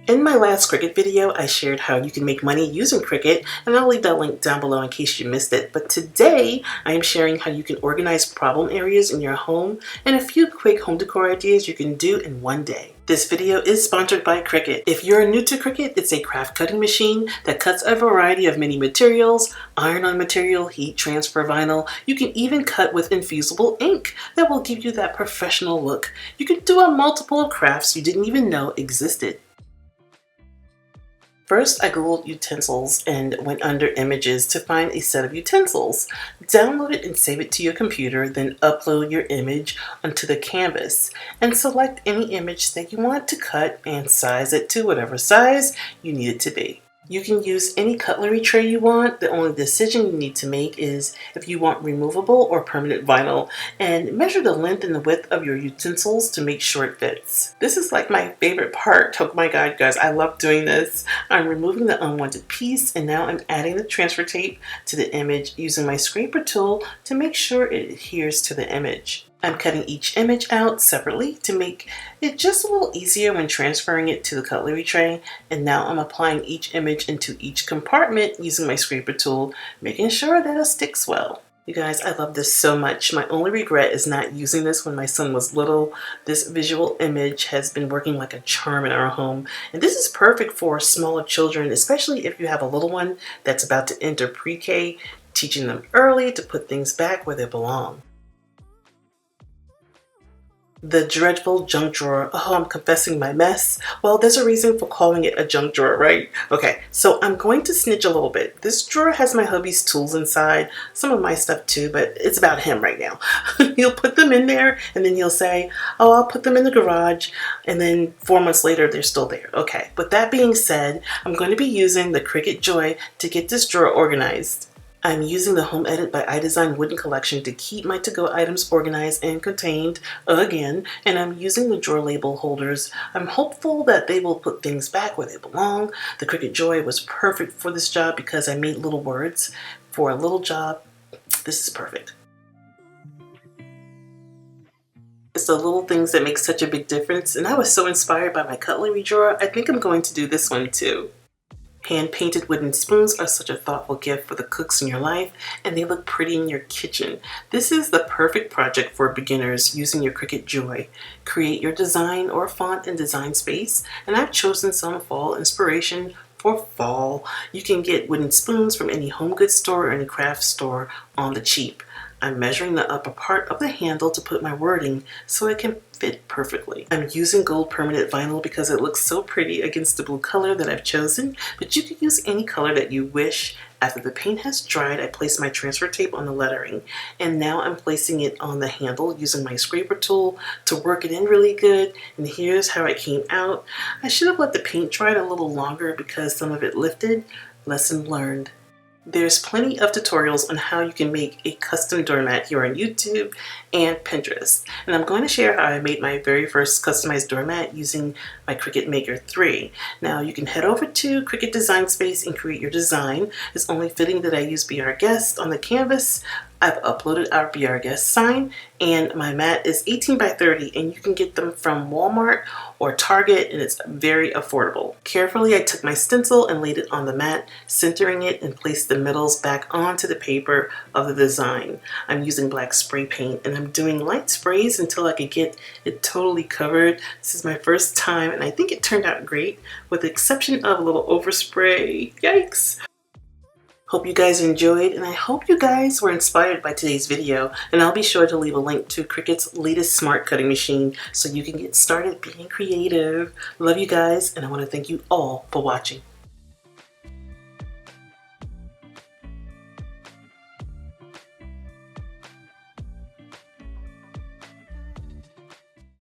In my last Cricut video, I shared how you can make money using Cricut, and I'll leave that link down below in case you missed it. But today, I am sharing how you can organize problem areas in your home and a few quick home decor ideas you can do in one day. This video is sponsored by Cricut. If you're new to Cricut, it's a craft cutting machine that cuts a variety of many materials, iron-on material, heat transfer vinyl. You can even cut with infusible ink that will give you that professional look. You can do a multiple of crafts you didn't even know existed. First, I googled utensils and went under images to find a set of utensils. Download it and save it to your computer, then upload your image onto the canvas and select any image that you want to cut and size it to whatever size you need it to be. You can use any cutlery tray you want. The only decision you need to make is if you want removable or permanent vinyl, and measure the length and the width of your utensils to make sure it fits. This is like my favorite part. Oh my god, guys, I love doing this. I'm removing the unwanted piece, and now I'm adding the transfer tape to the image using my scraper tool to make sure it adheres to the image. I'm cutting each image out separately to make it just a little easier when transferring it to the cutlery tray. And now I'm applying each image into each compartment using my scraper tool, making sure that it sticks well. You guys, I love this so much. My only regret is not using this when my son was little. This visual image has been working like a charm in our home. And this is perfect for smaller children, especially if you have a little one that's about to enter pre-K, teaching them early to put things back where they belong. The dreadful junk drawer. Oh, I'm confessing my mess. Well, there's a reason for calling it a junk drawer, right? Okay, so I'm going to snitch a little bit. This drawer has my hubby's tools inside, some of my stuff too, but it's about him right now. He'll put them in there and then he'll say, oh, I'll put them in the garage, and then 4 months later, they're still there. Okay, with that being said, I'm going to be using the Cricut Joy to get this drawer organized. I'm using the Home Edit by iDesign wooden collection to keep my to-go items organized and contained again, and I'm using the drawer label holders. I'm hopeful that they will put things back where they belong. The Cricut Joy was perfect for this job because I made little words. For a little job, this is perfect. It's the little things that make such a big difference, and I was so inspired by my cutlery drawer, I think I'm going to do this one too. Hand-painted wooden spoons are such a thoughtful gift for the cooks in your life, and they look pretty in your kitchen. This is the perfect project for beginners using your Cricut Joy. Create your design or font in Design Space, and I've chosen some fall inspiration for fall. You can get wooden spoons from any home goods store or any craft store on the cheap. I'm measuring the upper part of the handle to put my wording so it can fit perfectly. I'm using gold permanent vinyl because it looks so pretty against the blue color that I've chosen, but you can use any color that you wish. After the paint has dried, I place my transfer tape on the lettering, and now I'm placing it on the handle using my scraper tool to work it in really good, and here's how it came out. I should have let the paint dry a little longer because some of it lifted. Lesson learned. There's plenty of tutorials on how you can make a custom doormat here on YouTube and Pinterest. And I'm going to share how I made my very first customized doormat using my Cricut Maker 3. Now you can head over to Cricut Design Space and create your design. It's only fitting that I use Be Our Guest on the canvas. I've uploaded our Be Our Guest sign, and my mat is 18 by 30, and you can get them from Walmart or Target, and it's very affordable. Carefully, I took my stencil and laid it on the mat, centering it, and placed the middles back onto the paper of the design. I'm using black spray paint, and I'm doing light sprays until I could get it totally covered. This is my first time, and I think it turned out great, with the exception of a little overspray. Yikes! Hope you guys enjoyed, and I hope you guys were inspired by today's video, and I'll be sure to leave a link to Cricut's latest smart cutting machine so you can get started being creative. Love you guys, and I want to thank you all for watching.